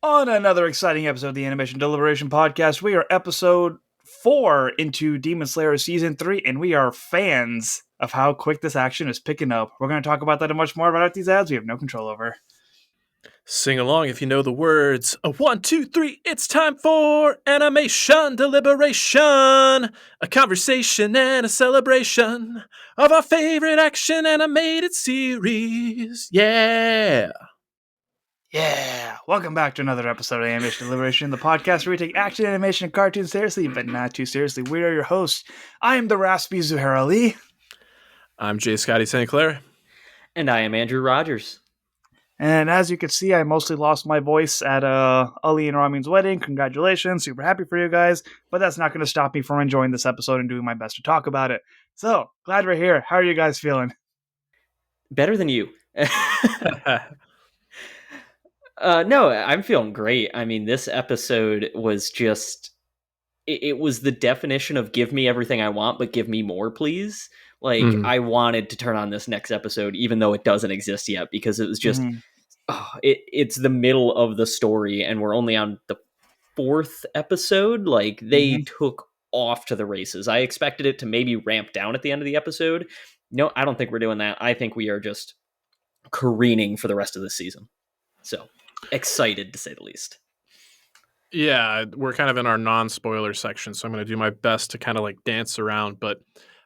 On another exciting episode of the Animation Deliberation podcast, we are episode 4 into Demon Slayer Season 3, and we are fans of how quick this action is picking up. We're going to talk about that and much more about these ads we have no control over. Sing along if you know the words. 1, 2, 3, it's time for Animation Deliberation! A conversation and a celebration of our favorite action animated series. Yeah! Yeah! Welcome back to another episode of Animation Deliberation, the podcast where we take action, animation, and cartoons seriously, but not too seriously. We are your hosts. I am the raspy Zuhair Ali. I'm J. Scotty St. Clair. And I am Andrew Rogers. And as you can see, I mostly lost my voice at Ali and Ramin's wedding. Congratulations. Super happy for you guys. But that's not going to stop me from enjoying this episode and doing my best to talk about it. So, glad we're here. How are you guys feeling? Better than you. No, I'm feeling great. I mean, this episode was just... It was the definition of give me everything I want, but give me more, please. I wanted to turn on this next episode, even though it doesn't exist yet, because it was just... it's the middle of the story, and we're only on the 4th episode. They took off to the races. I expected it to maybe ramp down at the end of the episode. No, I don't think we're doing that. I think we are just careening for the rest of the season. So, excited to say the least. Yeah, we're kind of in our non-spoiler section, so I'm going to do my best to kind of dance around, but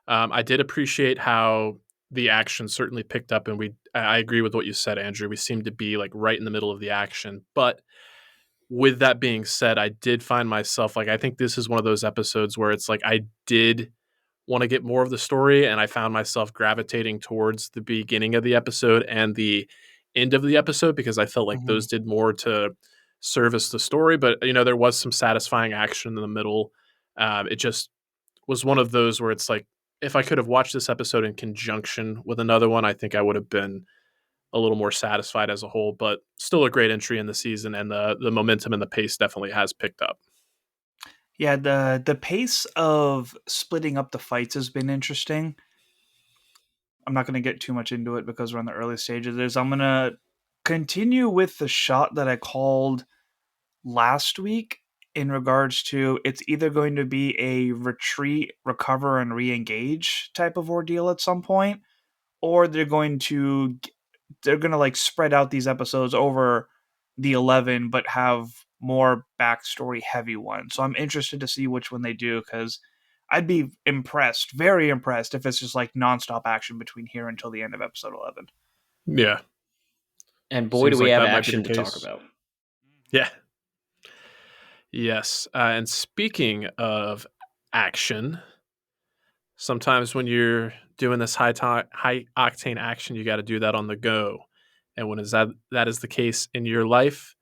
I did appreciate how the action certainly picked up, and I agree with what you said, Andrew. We seem to be right in the middle of the action. But with that being said, I did find myself I think this is one of those episodes where it's I did want to get more of the story, and I found myself gravitating towards the beginning of the episode and the end of the episode because I felt like those did more to service the story. But there was some satisfying action in the middle. It just was one of those where it's if I could have watched this episode in conjunction with another one, I think I would have been a little more satisfied as a whole, but still a great entry in the season, and the momentum and the pace definitely has picked up. Yeah, the pace of splitting up the fights has been interesting. I'm not going to get too much into it because we're in the early stages. I'm going to continue with the shot that I called last week in regards to it's either going to be a retreat, recover, and re-engage type of ordeal at some point, or they're going to spread out these episodes over the 11 but have more backstory heavy ones. So I'm interested to see which one they do, because I'd be impressed, very impressed, if it's just nonstop action between here until the end of episode 11. Yeah. And boy, do we have action to talk about. Yeah. Yes. And speaking of action, sometimes when you're doing this high octane action, you got to do that on the go. And when that is the case in your life,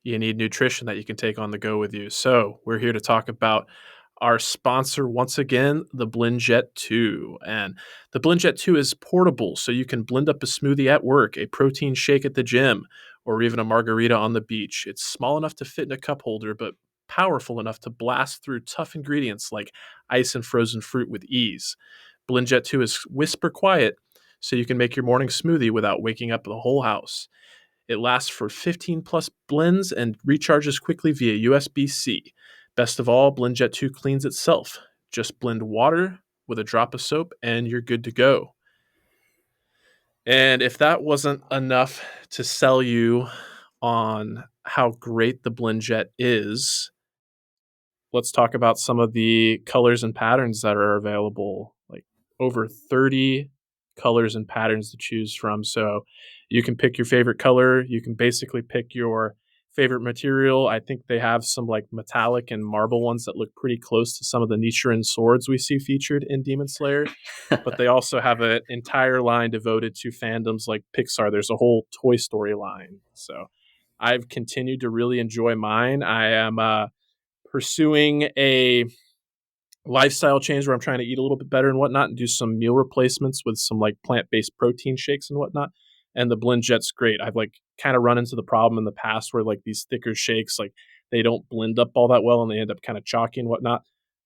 you need nutrition that you can take on the go with you. So we're here to talk about our sponsor once again, the BlendJet 2. And the BlendJet 2 is portable, so you can blend up a smoothie at work, a protein shake at the gym, or even a margarita on the beach. It's small enough to fit in a cup holder, but powerful enough to blast through tough ingredients like ice and frozen fruit with ease. BlendJet 2 is whisper quiet, so you can make your morning smoothie without waking up the whole house. It lasts for 15 plus blends and recharges quickly via USB-C. Best of all, BlendJet 2 cleans itself. Just blend water with a drop of soap and you're good to go. And if that wasn't enough to sell you on how great the BlendJet is, let's talk about some of the colors and patterns that are available. Over 30 colors and patterns to choose from. So you can pick your favorite color. You can basically pick your favorite material. I think they have some metallic and marble ones that look pretty close to some of the Nichiren swords we see featured in Demon Slayer. But they also have an entire line devoted to fandoms like Pixar. There's a whole Toy Story line. So I've continued to really enjoy mine. I am pursuing a lifestyle change where I'm trying to eat a little bit better and whatnot and do some meal replacements with some plant-based protein shakes and whatnot. And the BlendJet's great. I've kind of run into the problem in the past where these thicker shakes, they don't blend up all that well and they end up kind of chalky and whatnot.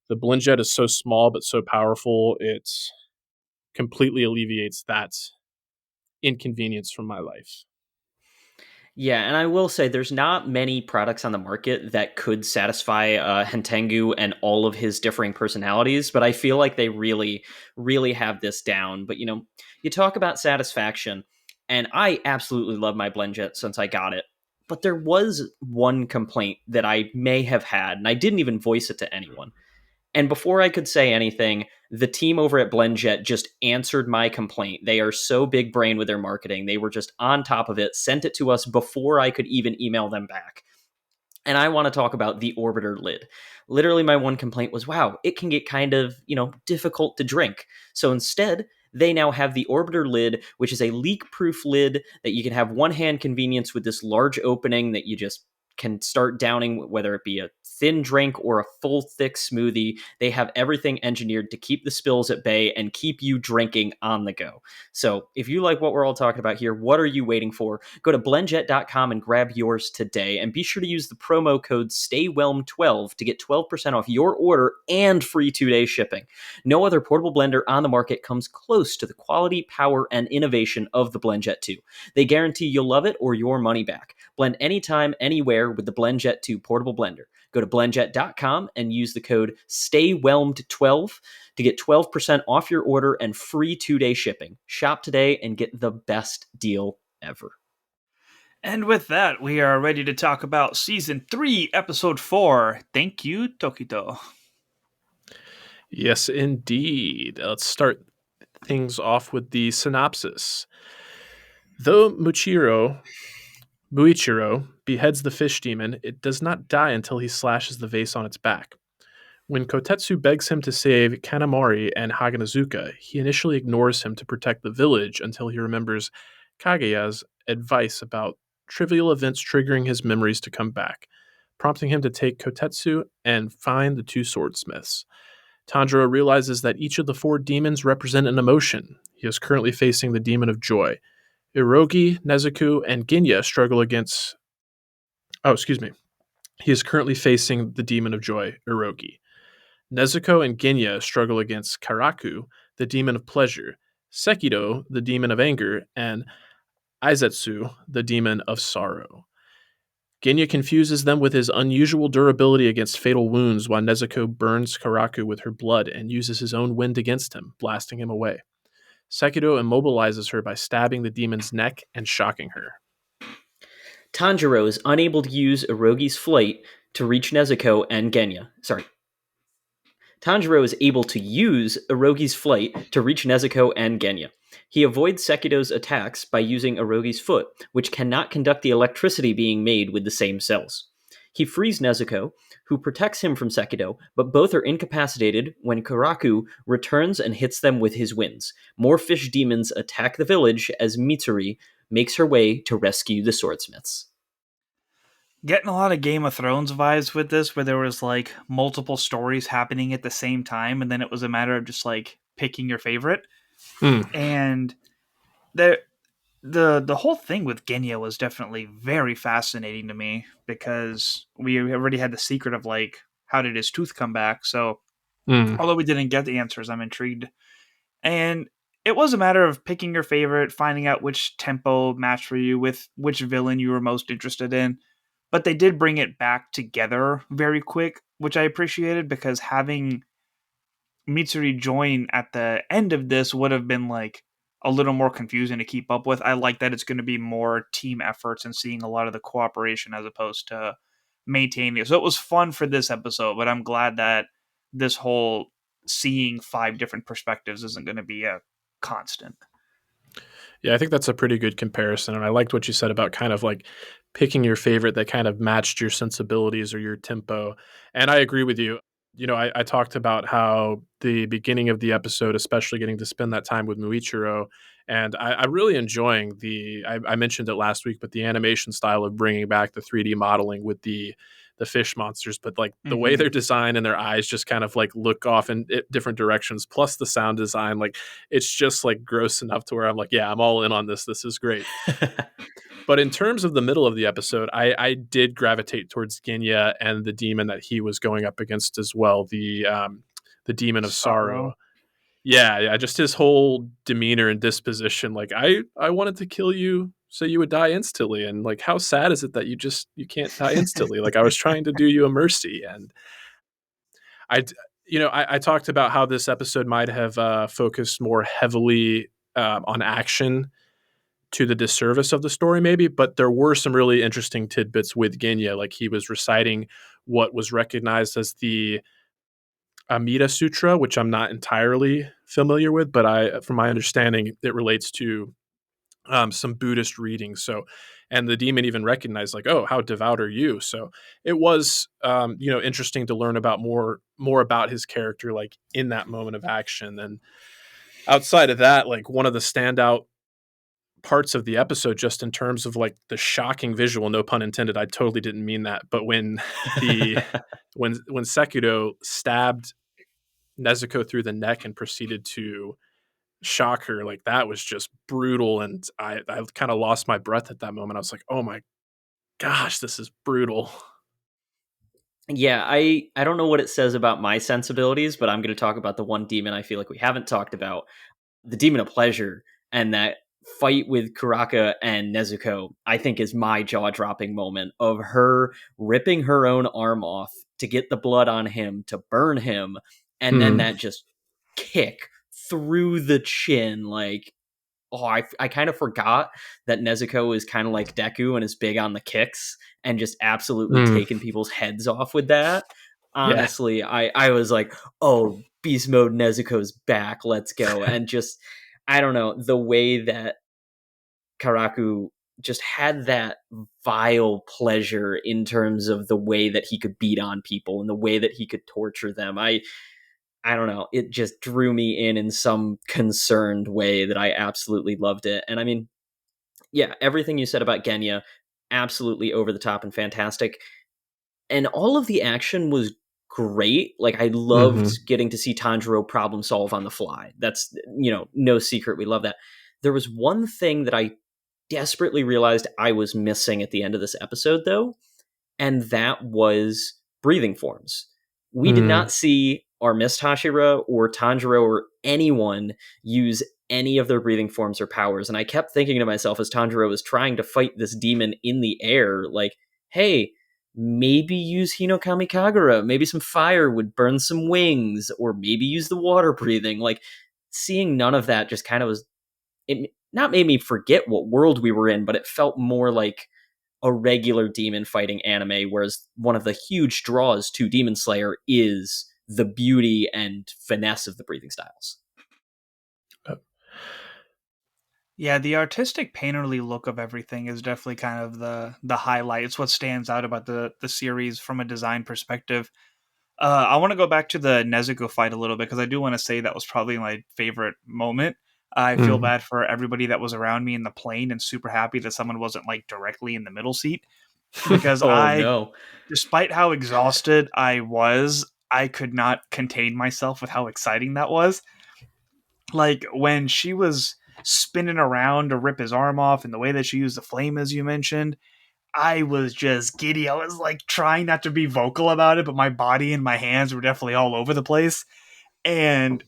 The BlendJet is so small but so powerful. It completely alleviates that inconvenience from my life. Yeah, and I will say there's not many products on the market that could satisfy Hentengu and all of his differing personalities, but I feel like they really, really have this down. But you talk about satisfaction, and I absolutely love my BlendJet since I got it. But there was one complaint that I may have had, and I didn't even voice it to anyone. And before I could say anything, the team over at BlendJet just answered my complaint. They are so big brain with their marketing. They were just on top of it, sent it to us before I could even email them back. And I want to talk about the orbiter lid. Literally, my one complaint was, wow, it can get kind of, difficult to drink. So instead, they now have the orbiter lid, which is a leak-proof lid that you can have one-hand convenience with this large opening that you just can start downing, whether it be a thin drink or a full thick smoothie. They have everything engineered to keep the spills at bay and keep you drinking on the go. So if you like what we're all talking about here, what are you waiting for? Go to blendjet.com and grab yours today, and be sure to use the promo code STAYWHELM12 to get 12% off your order and free 2-day shipping. No other portable blender on the market comes close to the quality, power, and innovation of the BlendJet 2. They guarantee you'll love it or your money back. Blend anytime, anywhere with the BlendJet 2 portable blender. Go to blendjet.com and use the code STAYWHELMED12 to get 12% off your order and free 2-day shipping. Shop today and get the best deal ever. And with that, we are ready to talk about Season 3, Episode 4. Thank you, Tokito. Yes, indeed. Let's start things off with the synopsis. Though Muichiro beheads the fish demon, it does not die until he slashes the vase on its back. When Kotetsu begs him to save Kanamori and Haganazuka, he initially ignores him to protect the village until he remembers Kaguya's advice about trivial events triggering his memories to come back, prompting him to take Kotetsu and find the two swordsmiths. Tanjiro realizes that each of the 4 demons represent an emotion. He is currently facing the demon of joy. Irogi, Nezuko, and Ginya struggle against... He is currently facing the demon of joy, Irogi. Nezuko and Ginya struggle against Karaku, the demon of pleasure, Sekido, the demon of anger, and Aizetsu, the demon of sorrow. Ginya confuses them with his unusual durability against fatal wounds, while Nezuko burns Karaku with her blood and uses his own wind against him, blasting him away. Sekido immobilizes her by stabbing the demon's neck and shocking her. Tanjiro is unable to use Irogi's flight to reach Nezuko and Genya. Tanjiro is able to use Irogi's flight to reach Nezuko and Genya. He avoids Sekido's attacks by using Irogi's foot, which cannot conduct the electricity being made with the same cells. He frees Nezuko, who protects him from Sekido, but both are incapacitated when Karaku returns and hits them with his winds. More fish demons attack the village as Mitsuri makes her way to rescue the swordsmiths. Getting a lot of Game of Thrones vibes with this, where there was like multiple stories happening at the same time, and then it was a matter of just like picking your favorite. And the whole thing with Genya was definitely very fascinating to me, because we already had the secret of like, how did his tooth come back? So although we didn't get the answers, I'm intrigued. And it was a matter of picking your favorite, finding out which tempo matched for you, with which villain you were most interested in. But they did bring it back together very quick, which I appreciated, because having Mitsuri join at the end of this would have been like a little more confusing to keep up with. I like that it's going to be more team efforts and seeing a lot of the cooperation as opposed to maintaining it. So it was fun for this episode, but I'm glad that this whole seeing 5 different perspectives isn't going to be a constant. Yeah, I think that's a pretty good comparison. And I liked what you said about kind of like picking your favorite that kind of matched your sensibilities or your tempo. And I agree with you. I talked about how the beginning of the episode, especially getting to spend that time with Muichiro, and I'm really enjoying I mentioned it last week, but the animation style of bringing back the 3D modeling with the fish monsters, but like the way they're designed and their eyes just kind of like look off in different directions, plus the sound design, like it's just like gross enough to where I'm like, yeah, I'm all in on this. This is great. But in terms of the middle of the episode, I did gravitate towards Genya and the demon that he was going up against as well, the demon of sorrow. Yeah, just his whole demeanor and disposition. Like I wanted to kill you, so you would die instantly, and like how sad is it that you can't die instantly? Like I was trying to do you a mercy. And I I talked about how this episode might have focused more heavily on action to the disservice of the story, maybe, but there were some really interesting tidbits with Genya. Like he was reciting what was recognized as the Amida Sutra, which I'm not entirely familiar with, but from my understanding, it relates to some Buddhist readings. So, and the demon even recognized, like, oh, how devout are you? So it was, interesting to learn about more about his character, like in that moment of action. And outside of that, like one of the standout parts of the episode, just in terms of like the shocking visual, no pun intended, I totally didn't mean that, but when the when Sekiro stabbed Nezuko through the neck and proceeded to shock her, like that was just brutal. And I kind of lost my breath at that moment. I was like, oh my gosh, this is brutal. Yeah, I don't know what it says about my sensibilities, but I'm going to talk about the one demon I feel like we haven't talked about, the demon of pleasure, and that fight with Kuraka and Nezuko. I think is my jaw-dropping moment of her ripping her own arm off to get the blood on him to burn him, and then Mm. that just kick through the chin. Like, oh, I kind of forgot that Nezuko is kind of like Deku and is big on the kicks and just absolutely Mm. taking people's heads off with that. Yeah. Honestly, I was like, oh, beast mode Nezuko's back, let's go. And just, I don't know, the way that Karaku just had that vile pleasure in terms of the way that he could beat on people and the way that he could torture them. I don't know, it just drew me in some concerned way that I absolutely loved it. And I mean, yeah, everything you said about Genya, absolutely over the top and fantastic. And all of the action was great. Like I loved Mm-hmm. getting to see Tanjiro problem solve on the fly. That's, no secret. We love that. There was one thing that I desperately realized I was missing at the end of this episode, though, and that was breathing forms. We did Mm. not see our Miss Hashira or Tanjiro or anyone use any of their breathing forms or powers. And I kept thinking to myself as Tanjiro was trying to fight this demon in the air, like, hey, maybe use Hinokami Kagura. Maybe some fire would burn some wings, or maybe use the water breathing. Like, seeing none of that just kind of was, it not made me forget what world we were in, but it felt more like a regular demon fighting anime, whereas one of the huge draws to Demon Slayer is the beauty and finesse of the breathing styles. Yeah, the artistic painterly look of everything is definitely kind of the highlight. It's what stands out about the series from a design perspective. I want to go back to the Nezuko fight a little bit because I do want to say that was probably my favorite moment. I feel Mm. bad for everybody that was around me in the plane and super happy that someone wasn't like directly in the middle seat because Oh no. despite how exhausted I was, I could not contain myself with how exciting that was. Like when she was spinning around to rip his arm off and the way that she used the flame, as you mentioned, I was just giddy. I was like trying not to be vocal about it, but my body and my hands were definitely all over the place. And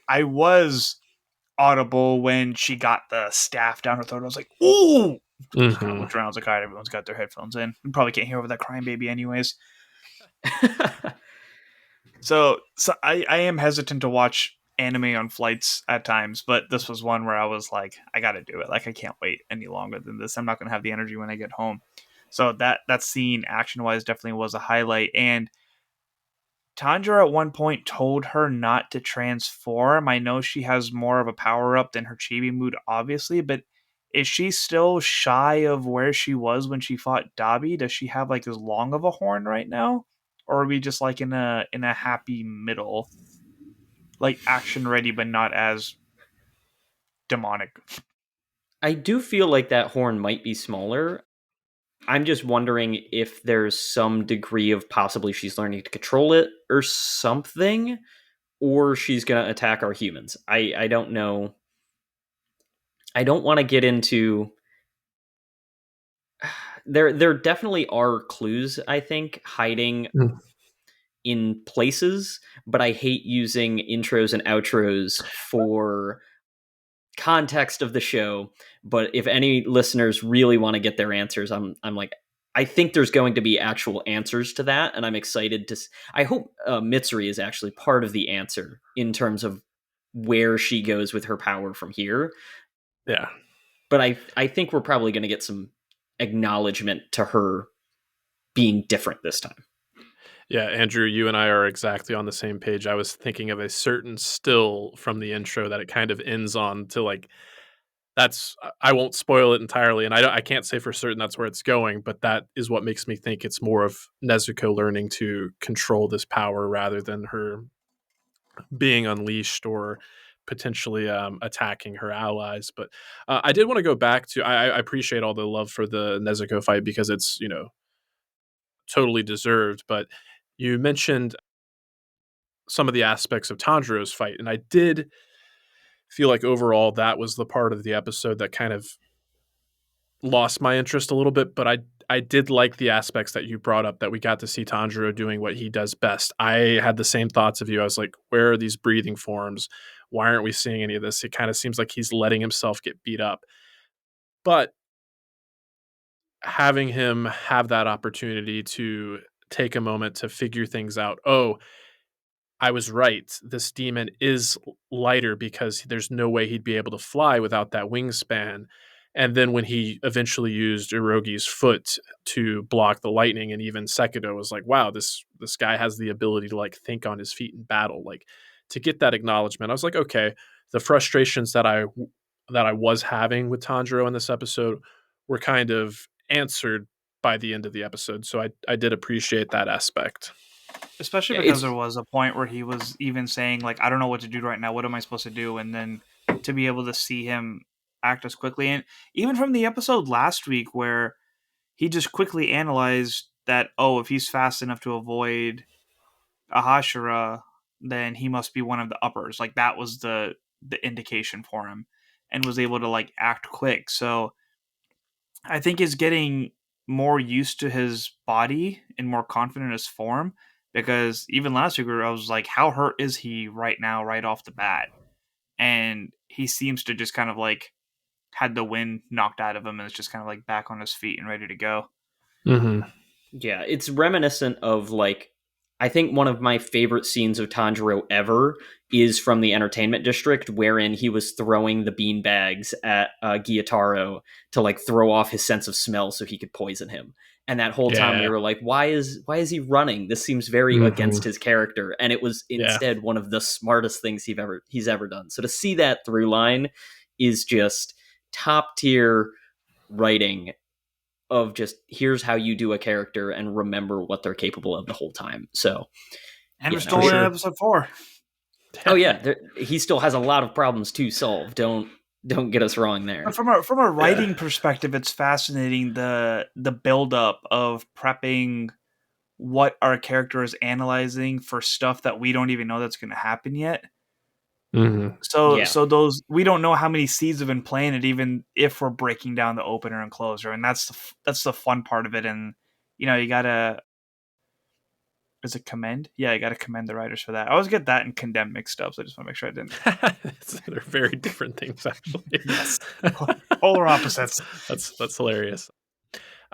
I was audible when she got the staff down her throat. I was like, ooh! Just kind of Mm-hmm. looked around. I was like, all right, everyone's got their headphones in. You probably can't hear over that crying baby, anyways. So I am hesitant to watch anime on flights at times, but this was one where I was like, I got to do it. Like I can't wait any longer than this. I'm not going to have the energy when I get home. So that scene action wise definitely was a highlight. And Tanjiro at one point told her not to transform. I know she has more of a power up than her chibi mood, obviously, but is she still shy of where she was when she fought Dabi? Does she have like as long of a horn right now? Or are we just like in a happy middle? Like action ready but not as demonic. I do feel like that horn might be smaller. I'm just wondering if there's some degree of possibly she's learning to control it or something, or she's going to attack our humans. I don't know. I don't want to get into. There definitely are clues, I think, hiding Mm. in places, but I hate using intros and outros for context of the show. But if any listeners really want to get their answers, I'm like, I think there's going to be actual answers to that, and I'm excited to. I hope Mitsuri is actually part of the answer in terms of where she goes with her power from here. Yeah. But I think we're probably going to get some acknowledgement to her being different this time. Yeah, Andrew, you and I are exactly on the same page. I was thinking of a certain still from the intro that it kind of ends on to like that's I won't spoil it entirely, and I can't say for certain that's where it's going, but that is what makes me think it's more of Nezuko learning to control this power rather than her being unleashed or potentially attacking her allies. But I did want to go back to I appreciate all the love for the Nezuko fight because it's totally deserved. But you mentioned some of the aspects of Tanjiro's fight, and I did feel like overall that was the part of the episode that kind of lost my interest a little bit, but I did like the aspects that you brought up that we got to see Tanjiro doing what he does best. I had the same thoughts of you. I was like, where are these breathing forms? Why aren't we seeing any of this? It kind of seems like he's letting himself get beat up. But having him have that opportunity to take a moment to figure things out. Oh, I was right. This demon is lighter because there's no way he'd be able to fly without that wingspan. And then when he eventually used Irogi's foot to block the lightning, and even Sekido was like, "Wow, this guy has the ability to like think on his feet in battle." Like to get that acknowledgement, I was like, "Okay." The frustrations that I was having with Tanjiro in this episode were kind of answered by the end of the episode, so I did appreciate that aspect. Especially Yeah, because it's there was a point where he was even saying like, I don't know what to do right now, what am I supposed to do? And then to be able to see him act as quickly, and even from the episode last week where he just quickly analyzed that, oh, if he's fast enough to avoid a Hashira, then he must be one of the uppers. Like that was the indication for him, and was able to like act quick. So I think he's getting more used to his body and more confident in his form, because even last week I was like, how hurt is he right now, right off the bat? And he seems to just kind of like had the wind knocked out of him and is just kind of like back on his feet and ready to go. Mm-hmm. Yeah, it's reminiscent of like I think one of my favorite scenes of Tanjiro ever is from the entertainment district, wherein he was throwing the bean bags at Gyataro to like throw off his sense of smell so he could poison him. And that whole time we Yeah. were like, why is he running? This seems very Mm-hmm. against his character. And it was Yeah. instead one of the smartest things he's ever done. So to see that through line is just top tier writing of just here's how you do a character and remember what they're capable of the whole time. So And we're yeah, still no, For in sure. episode 4. oh yeah, he still has a lot of problems to solve. Don't get us wrong there. But from a Yeah. writing perspective, it's fascinating the build up of prepping what our character is analyzing for stuff that we don't even know that's going to happen yet. Mm-hmm. So Yeah, so those, we don't know how many seeds have been planted, even if we're breaking down the opener and closer, and that's the fun part of it. And you gotta, is it commend? Yeah, you gotta commend the writers for that. I always get that and condemn mixed up, so I just want to make sure I didn't. They're very different things, actually. Yes, polar opposites. That's hilarious.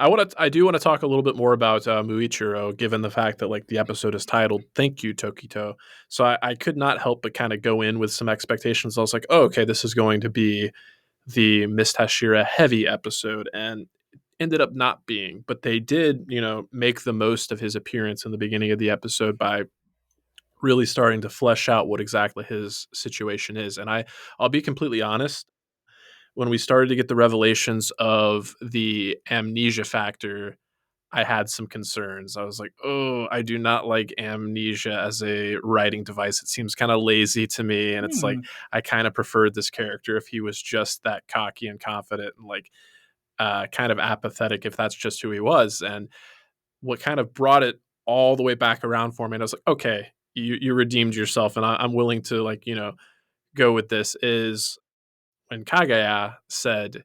I do want to talk a little bit more about Muichiro, given the fact that like the episode is titled "Thank You, Tokito." So I could not help but kind of go in with some expectations. I was like, oh, okay, this is going to be the Mist Hashira heavy episode, and ended up not being. But they did, make the most of his appearance in the beginning of the episode by really starting to flesh out what exactly his situation is. And I'll be completely honest, when we started to get the revelations of the amnesia factor, I had some concerns. I was like, oh, I do not like amnesia as a writing device. It seems kind of lazy to me. And it's like, Hmm. I kind of preferred this character if he was just that cocky and confident and like kind of apathetic, if that's just who he was. And what kind of brought it all the way back around for me, and I was like, okay, you redeemed yourself, and I'm willing to like go with this. Is when Kagaya said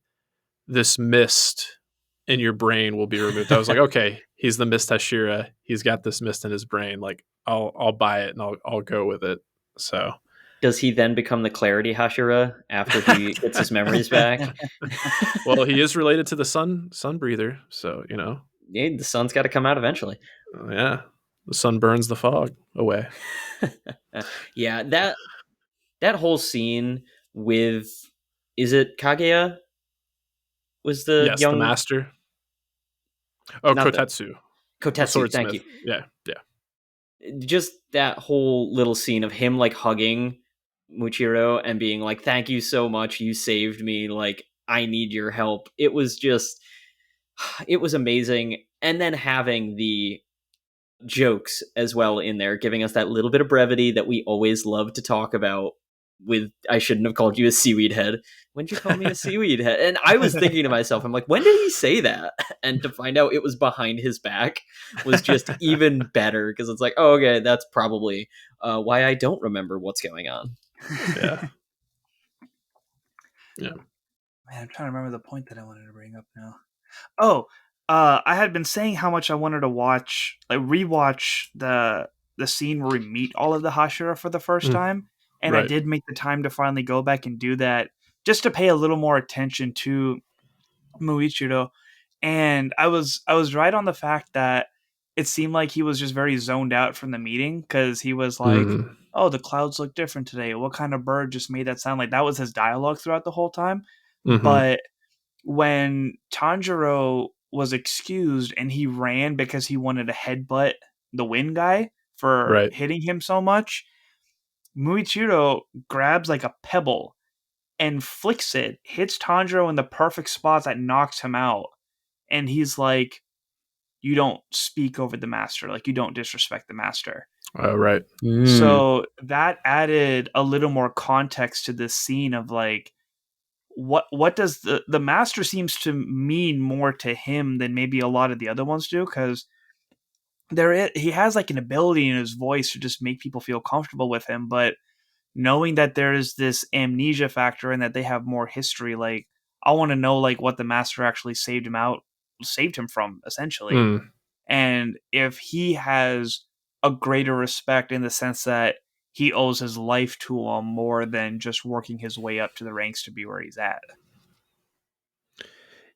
this mist in your brain will be removed. I was like, okay, he's the Mist Hashira. He's got this mist in his brain. Like I'll buy it and I'll go with it. So Does he then become the Clarity Hashira after he gets his memories back? Well, he is related to the sun breather, so Yeah, the sun's got to come out eventually. yeah, the sun burns the fog away. Yeah, that whole scene with, is it Kaguya? Was the Yes, the young, master. Oh, not the Kotetsu, the Kotetsu? Thank swordsmith. you. Yeah, yeah. Just that whole little scene of him like hugging Muchiro and being like, "Thank you so much, you saved me. Like, I need your help." It was just, it was amazing. And then having the jokes as well in there, giving us that little bit of brevity that we always love to talk about. With, I shouldn't have called you a seaweed head. When'd you call me a seaweed head? And I was thinking to myself, I'm like, when did he say that? And to find out it was behind his back was just even better, because it's like, oh, okay, that's probably why I don't remember what's going on. Yeah. Yeah. Man, I'm trying to remember the point that I wanted to bring up now. Oh, I had been saying how much I wanted to rewatch the scene where we meet all of the Hashira for the first Mm, time, and I right. did make the time to finally go back and do that, just to pay a little more attention to Muichiro. And I was right on the fact that it seemed like he was just very zoned out from the meeting, because he was like, Mm, "Oh, the clouds look different today. What kind of bird just made that sound?" Like, that was his dialogue throughout the whole time. mm-hmm. But when Tanjiro was excused and he ran because he wanted to headbutt the wind guy for Right. hitting him so much, Muichiro grabs like a pebble and flicks it, hits Tanjiro in the perfect spot that knocks him out. And he's like, "You don't speak over the master. Like, you don't disrespect the master." Oh, right. Mm. So that added a little more context to this scene of like, what does the master seems to mean more to him than maybe a lot of the other ones do, because he has like an ability in his voice to just make people feel comfortable with him. But knowing that there is this amnesia factor and that they have more history, like, I want to know like what the master actually saved him from, essentially. Mm. And if he has a greater respect in the sense that he owes his life to him more than just working his way up to the ranks to be where he's at.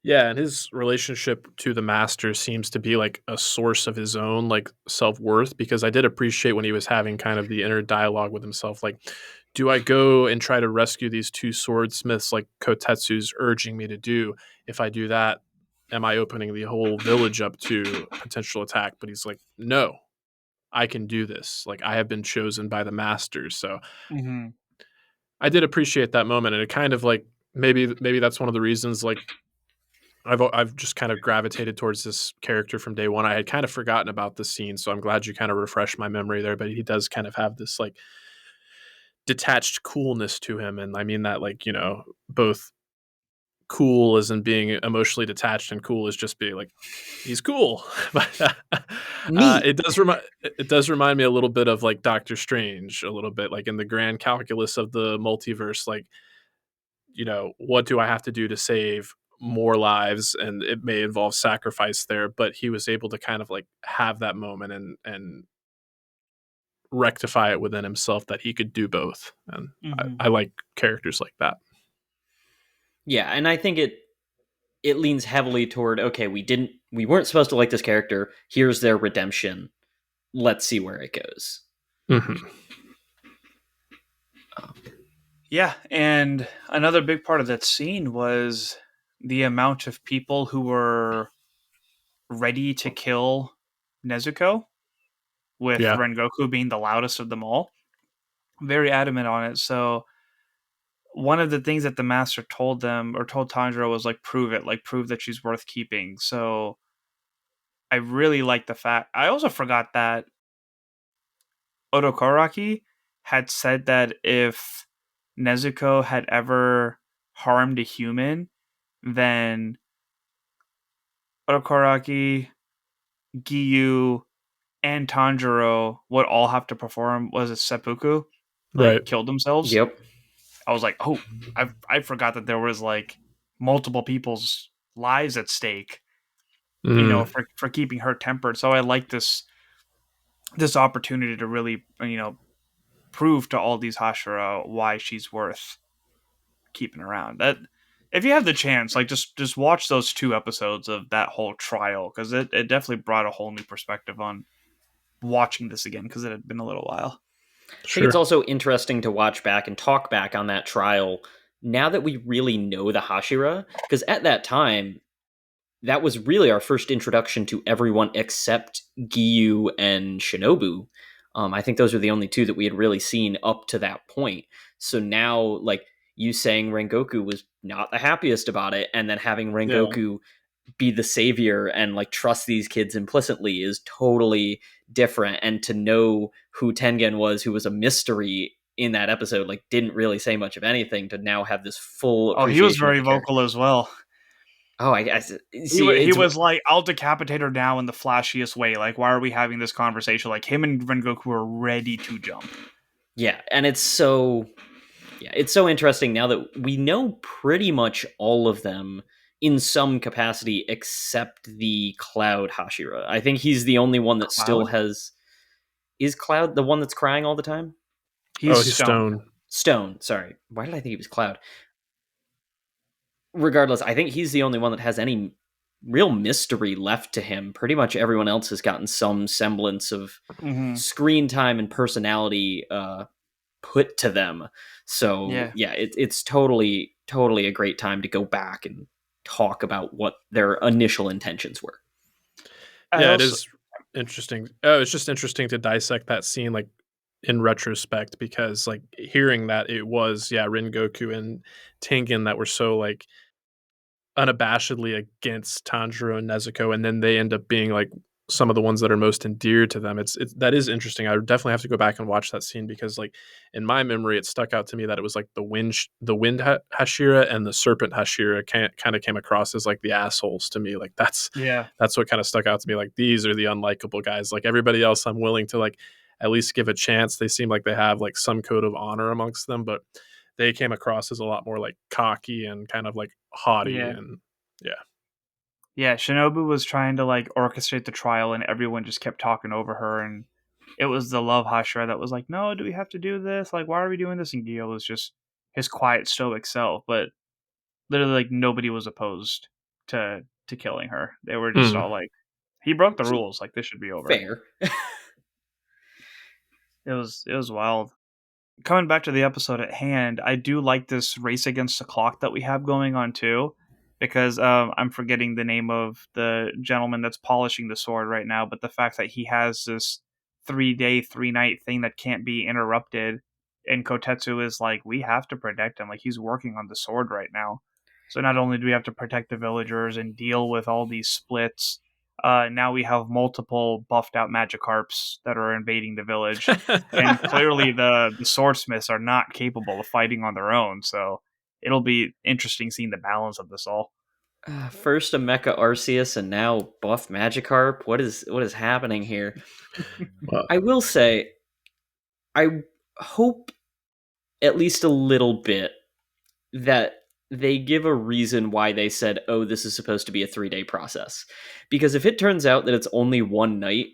Yeah, and his relationship to the master seems to be like a source of his own like self-worth, because I did appreciate when he was having kind of the inner dialogue with himself, like, do I go and try to rescue these two swordsmiths like Kotetsu's urging me to do? If I do that, am I opening the whole village up to potential attack? But he's like, no, I can do this. Like, I have been chosen by the master. So Mm-hmm. I did appreciate that moment, and it kind of like maybe that's one of the reasons like I've just kind of gravitated towards this character from day one. I had kind of forgotten about this scene, so I'm glad you kind of refreshed my memory there. But he does kind of have this like detached coolness to him, and I mean that like both cool as in being emotionally detached, and cool as just being like he's cool. But Neat. it does remind me a little bit of like Doctor Strange, a little bit like in the grand calculus of the multiverse, like what do I have to do to save more lives? And it may involve sacrifice there, but he was able to kind of like have that moment and rectify it within himself that he could do both. And Mm-hmm. I like characters like that. Yeah, and I think it leans heavily toward, okay, we weren't supposed to like this character. Here's their redemption. Let's see where it goes. Hmm. Yeah, and another big part of that scene was the amount of people who were ready to kill Nezuko, with Yeah, Rengoku being the loudest of them all. Very adamant on it. So one of the things that the master told them, or told Tanjiro, was like, prove it, like, prove that she's worth keeping. So I really like the fact. I also forgot that Otokoraki had said that if Nezuko had ever harmed a human, then Otokoraki, Giyu, and Tanjiro would all have to perform, was it seppuku, right. like kill themselves. Yep. I was like, oh, I forgot that there was like multiple people's lives at stake, Mm, for keeping her tempered. So I like this opportunity to really, prove to all these Hashira why she's worth keeping around. That if you have the chance, like just watch those 2 episodes of that whole trial, because it definitely brought a whole new perspective on watching this again, because it had been a little while. I think it's Sure. also interesting to watch back and talk back on that trial now that we really know the Hashira, because at that time, that was really our first introduction to everyone except Giyu and Shinobu. I think those are the only two that we had really seen up to that point. So now, like you saying, Rengoku was not the happiest about it, and then having Yeah. Rengoku be the savior and like trust these kids implicitly is totally different. And to know who Tengen was, who was a mystery in that episode, like didn't really say much of anything, to now have this full Oh, he was appreciation of very the character. vocal as well. Oh, I see. He It's was like, "I'll decapitate her now" in the flashiest way. Like, why are we having this conversation? Like, him and Rengoku were ready to jump. yeah, and it's so interesting now that we know pretty much all of them in some capacity except the Cloud Hashira. I think he's the only one that still Cloud? has. Is Cloud the one that's crying all the time? He's Oh, he's stoned. Stone. Stone, sorry. Why did I think he was Cloud? Regardless, I think he's the only one that has any real mystery left to him. Pretty much everyone else has gotten some semblance of Mm-hmm. screen time and personality put to them. So Yeah. it's totally a great time to go back and talk about what their initial intentions were. I Yeah, it also is interesting. Oh, it's just interesting to dissect that scene like in retrospect, because like hearing that it was Rengoku and Tengen that were so like unabashedly against Tanjiro and Nezuko, and then they end up being like some of the ones that are most endeared to them. It's that is interesting. I would definitely have to go back and watch that scene, because like in my memory, it stuck out to me that it was like the wind Hashira and the serpent Hashira kind of came across as like the assholes to me. Like yeah. that's what kind of stuck out to me. Like these are the unlikable guys. Like everybody else, I'm willing to like at least give a chance. They seem like they have like some code of honor amongst them, but they came across as a lot more like cocky and kind of like haughty, Yeah. and yeah. Yeah, Shinobu was trying to like orchestrate the trial, and everyone just kept talking over her, and it was the love Hashira that was like, "No, do we have to do this? Like, why are we doing this?" And Gyo was just his quiet, stoic self, but literally, like, nobody was opposed to killing her. They were just Mm. all like, "He broke the rules. Like, this should be over." Fair. It was wild. Coming back to the episode at hand, I do like this race against the clock that we have going on too, because I'm forgetting the name of the gentleman that's polishing the sword right now, but the fact that he has this 3 day, 3 night thing that can't be interrupted, and Kotetsu is like, we have to protect him. Like, he's working on the sword right now. So not only do we have to protect the villagers and deal with all these splits, now we have multiple buffed out Magikarps that are invading the village, and clearly the swordsmiths are not capable of fighting on their own. So it'll be interesting seeing the balance of this all. First a Mecha Arceus and now buff Magikarp. What is happening here? Well, I will say, I hope at least a little bit that they give a reason why they said, "Oh, this is supposed to be a 3-day process." Because if it turns out that it's only one night,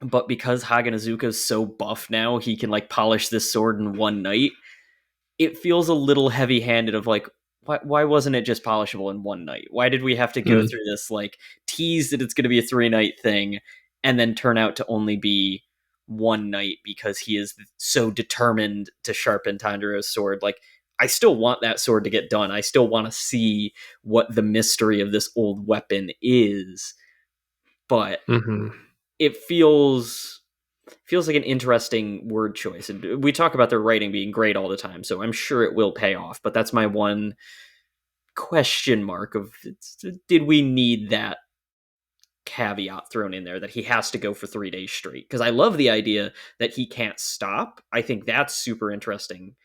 but because Haganazuka's so buff now, he can like polish this sword in one night, it feels a little heavy-handed of like, why wasn't it just polishable in one night? Why did we have to go mm, through this like tease that it's going to be a 3-night thing and then turn out to only be one night because he is so determined to sharpen Tanjiro's sword? Like, I still want that sword to get done. I still want to see what the mystery of this old weapon is, but mhm. it feels like an interesting word choice. And we talk about their writing being great all the time, so I'm sure it will pay off. But that's my one question mark of, did we need that caveat thrown in there that he has to go for 3 days straight? Because I love the idea that he can't stop. I think that's super interesting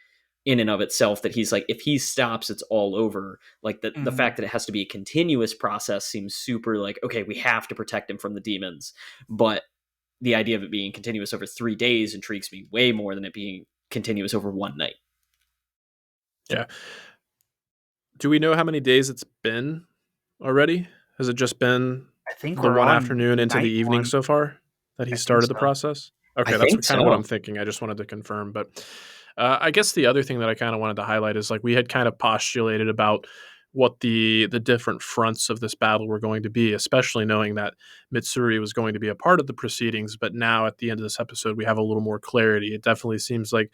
in and of itself, that he's like, if he stops, it's all over. Like the Mm-hmm. fact that it has to be a continuous process seems super like, okay, we have to protect him from the demons. But the idea of it being continuous over 3 days intrigues me way more than it being continuous over one night. Yeah. Do we know how many days it's been already? Has it just been I think the we're one on afternoon into the night evening one. so far that he I think started the so. process? I Okay, that's think kind of what I'm so. thinking. I just wanted to confirm, but I guess the other thing that I kind of wanted to highlight is like we had kind of postulated about what the different fronts of this battle were going to be, especially knowing that Mitsuri was going to be a part of the proceedings. But now at the end of this episode, we have a little more clarity. It definitely seems like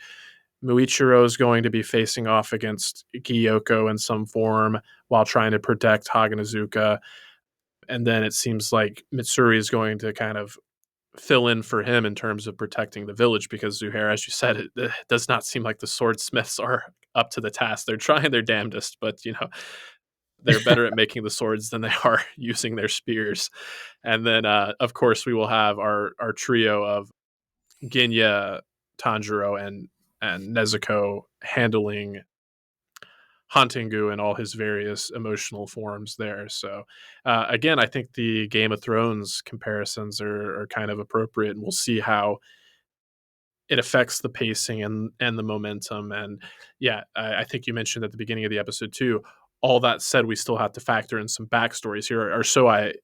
Muichiro is going to be facing off against Kyoko in some form while trying to protect Haganazuka. And then it seems like Mitsuri is going to kind of fill in for him in terms of protecting the village because Zuhair, as you said, it does not seem like the swordsmiths are up to the task. They're trying their damnedest, but they're better at making the swords than they are using their spears. And then, of course, we will have our trio of Ginya, Tanjiro, and Nezuko handling Hantengu in all his various emotional forms there. So, again, I think the Game of Thrones comparisons are kind of appropriate, and we'll see how it affects the pacing and the momentum. And yeah, I think you mentioned at the beginning of the episode too. All that said, we still have to factor in some backstories here, or so I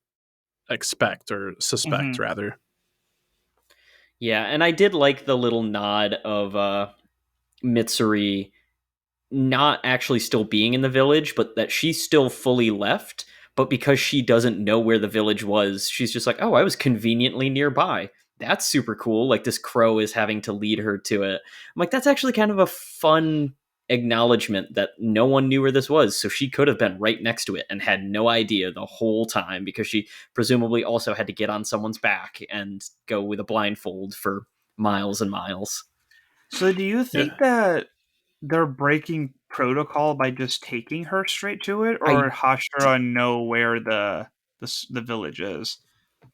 expect or suspect, Mhm. rather. Yeah, and I did like the little nod of Mitsuri not actually still being in the village, but that she still fully left. But because she doesn't know where the village was, she's just like, oh, I was conveniently nearby. That's super cool. Like this crow is having to lead her to it. I'm like, that's actually kind of a fun acknowledgement that no one knew where this was. So she could have been right next to it and had no idea the whole time because she presumably also had to get on someone's back and go with a blindfold for miles and miles. So do you Yeah, think that they're breaking protocol by just taking her straight to it, or I Hashira know where the village is?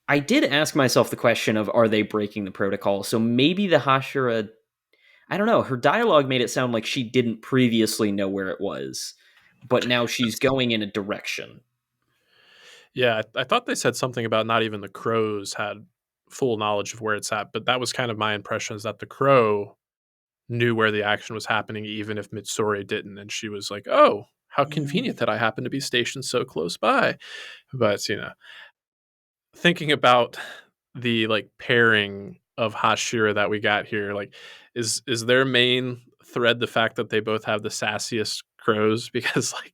I did ask myself the question of are they breaking the protocol? So maybe the Hashira, I don't know, her dialogue made it sound like she didn't previously know where it was, but now she's going in a direction. yeah. I thought they said something about not even the crows had full knowledge of where it's at, but that was kind of my impression is that the crow knew where the action was happening, even if Mitsuri didn't. And she was like, "Oh, how Mm. convenient that I happen to be stationed so close by." But thinking about the like pairing of Hashira that we got here, like, is their main thread the fact that they both have the sassiest crows? Because like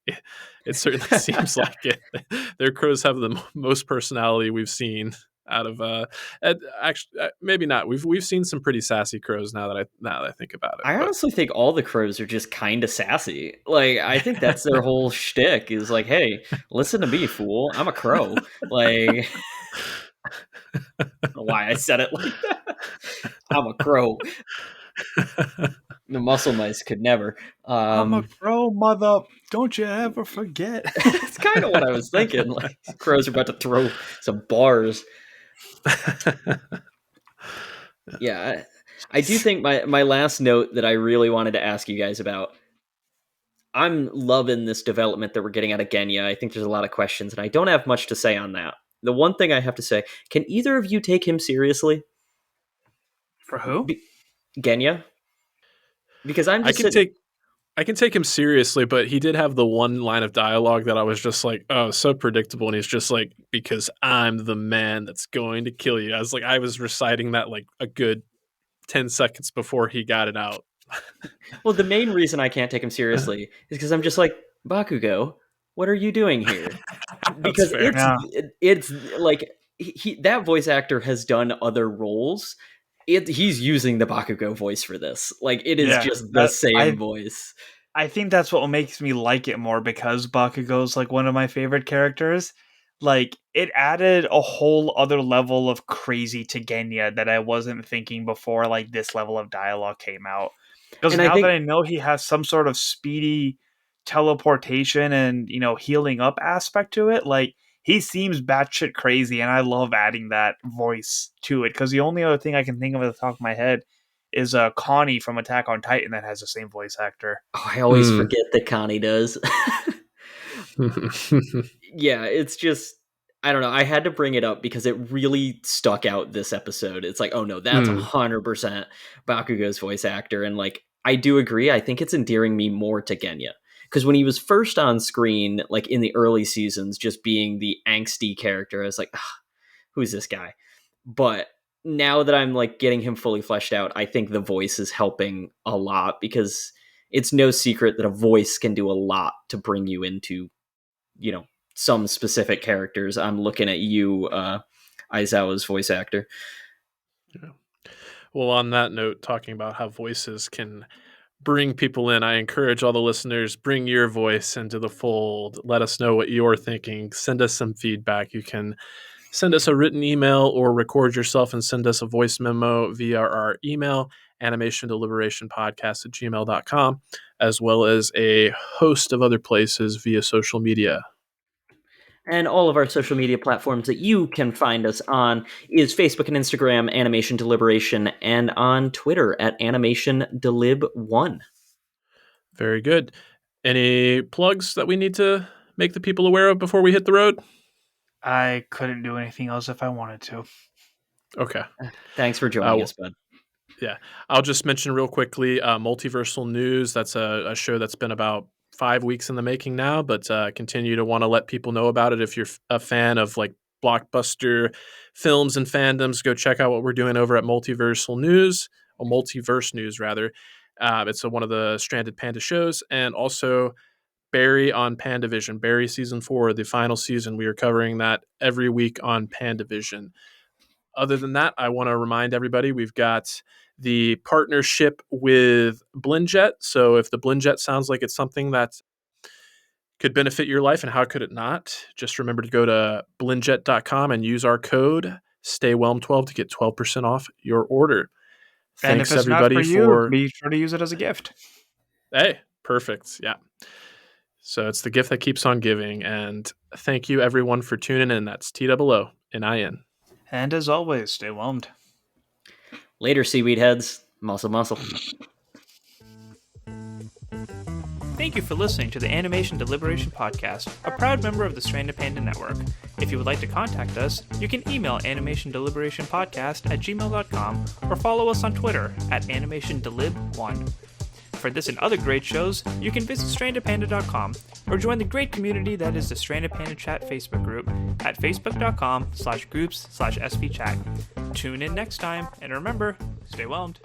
it certainly seems like it. Their crows have the most personality we've seen out of actually maybe not. We've seen some pretty sassy crows now that I think about it, I but honestly think all the crows are just kind of sassy. Like, I think that's their whole shtick is like, hey, listen to me, fool. I'm a crow. Like, I don't know why I said it like that. I'm a crow. The muscle mice could never. I'm a crow, mother. Don't you ever forget. It's kind of what I was thinking. Like crows are about to throw some bars. Yeah, I do think my last note that I really wanted to ask you guys about. I'm loving this development that we're getting out of Genya. I think there's a lot of questions, and I don't have much to say on that. The one thing I have to say: can either of you take him seriously, For who? Genya? Because I'm I just can sitting. take I can take him seriously, but he did have the one line of dialogue that I was just like, oh, so predictable. And he's just like, because I'm the man that's going to kill you. I was reciting that like a good 10 seconds before he got it out. Well, the main reason I can't take him seriously is because I'm just like Bakugo. What are you doing here? That's Because fair. Yeah. it's like that voice actor has done other roles. He's using the Bakugo voice for this. Like it is Yeah. just the That same voice. I think that's what makes me like it more because Bakugo's like one of my favorite characters. Like it added a whole other level of crazy to Genya that I wasn't thinking before like this level of dialogue came out. Because And I now that think I know he has some sort of speedy teleportation and, healing up aspect to it, like he seems batshit crazy and I love adding that voice to it because the only other thing I can think of at the top of my head is Connie from Attack on Titan that has the same voice actor. I always Mm. forget that Connie does. Yeah, it's just I don't know. I had to bring it up because it really stuck out this episode. It's like, oh no, that's Mm. 100% Bakugo's voice actor, and like I do agree. I think it's endearing me more to Genya because when he was first on screen, like in the early seasons, just being the angsty character, I was like, who's this guy? But now that I'm like getting him fully fleshed out, I think the voice is helping a lot, because it's no secret that a voice can do a lot to bring you into, some specific characters. I'm looking at you, Aizawa's voice actor. Yeah. Well, on that note, talking about how voices can bring people in, I encourage all the listeners, bring your voice into the fold. Let us know what you're thinking. Send us some feedback. You can send us a written email or record yourself and send us a voice memo via our email, animationdeliberationpodcast@gmail.com, as well as a host of other places via social media. And all of our social media platforms that you can find us on is Facebook and Instagram, Animation Deliberation, and on Twitter at AnimationDelib1. Very good. Any plugs that we need to make the people aware of before we hit the road? I couldn't do anything else if I wanted to. Okay. Thanks for joining us, bud. Yeah. I'll just mention real quickly, Multiversal News. That's a show that's been about 5 weeks in the making now, but continue to want to let people know about it. If you're a fan of like blockbuster films and fandoms, go check out what we're doing over at Multiversal News, or Multiverse News rather. It's one of the Stranded Panda shows, and also Barry on Pandavision. Barry season 4, the final season. We are covering that every week on Pandavision. Other than that, I want to remind everybody we've got the partnership with Blindjet. So if the Blindjet sounds like it's something that could benefit your life, and how could it not? Just remember to go to blindjet.com and use our code STAYWHELM12 to get 12% off your order. And if Thanks it's everybody not for you, be sure to use it as a gift. Hey, perfect. Yeah. So it's the gift that keeps on giving. And thank you everyone for tuning in. That's TOONIN. And as always, stay whelmed. Later, seaweed heads. Muscle, muscle. Thank you for listening to the Animation Deliberation Podcast, a proud member of the Stranded Panda Network. If you would like to contact us, you can email animationdeliberationpodcast@gmail.com or follow us on Twitter @animationdelib1. For this and other great shows, you can visit strandedpanda.com or join the great community that is the Stranded Panda Chat Facebook group at facebook.com/groups/svchat. Tune in next time, and remember, stay whelmed.